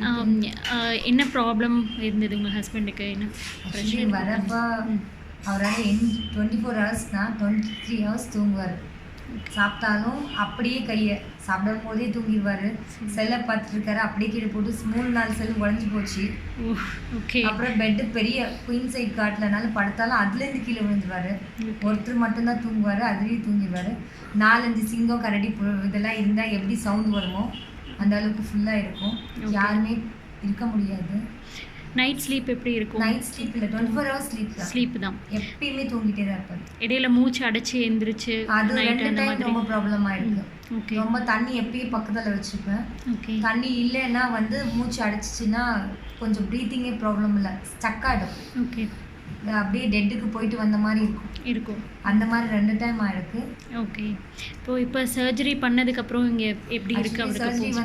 ஆம், என்ன ப்ராப்ளம் இருந்தது உங்கள் ஹஸ்பண்டுக்கு? என்ன ஆக்சுவலி பிரச்சனை? வரப்ப ம். அவரால் 24 ஹவர்ஸ்னா 23 ஹவர்ஸ் தூங்குவார். சாப்பிட்டாலும் அப்படியே கையை சாப்பிடும் போதே தூங்கிடுவார். செல்லை பார்த்துருக்காரு, அப்படியே கீழே போட்டு 3-4 செல் உடஞ்சி போச்சு. ஓகே. அப்புறம் பெட்டு பெரிய குயின் சைட் காட்டிலனாலும் படுத்தாலும் அதுலேருந்து கீழே விழுந்துருவார். ஒருத்தர் மட்டும்தான் தூங்குவார், அதுலேயும் தூங்கிடுவார். 4-5 சிங்கம் கரடி இதெல்லாம் இருந்தால் எப்படி சவுண்ட் வருமோ அந்த அளவுக்கு ஃபுல்லாக இருக்கும். யாருமே இருக்க முடியாது. நைட் ஸ்லீப் எப்படி இருக்கும்? நைட் ஸ்லீப் இல்லை, 24 ஹவர்ஸ் ஸ்லீப் தான். எப்பயுமே தூங்கிட்டே தான் இருப்பார். இடையில மூச்சு அடைச்சி எந்திரிச்சு அது நைட் 2 அந்த டைம் மாதிரி? ரொம்ப ப்ராப்ளம் ஆயிருக்கு. ஓகே. ரொம்ப தண்ணி எப்பயும் பக்கத்தில் வச்சுப்பேன். ஓகே. தண்ணி இல்லைன்னா மூச்சு அடைச்சிச்சின்னா கொஞ்சம் ப்ரீத்திங்கே ப்ராப்ளம் இல்லை, ஸ்டக் ஆகிடும். ஓகே. அப்படியே டெட்டுக்கு போயிட்டு வந்த மாதிரி இருக்கும். அந்த மாதிரி 2 டைம் ஆயிருக்கு. ஓகே. இப்போ சர்ஜரி பண்ணதுக்கப்புறம் இங்கே எப்படி இருக்கு சர்ஜரி அவருக்கு?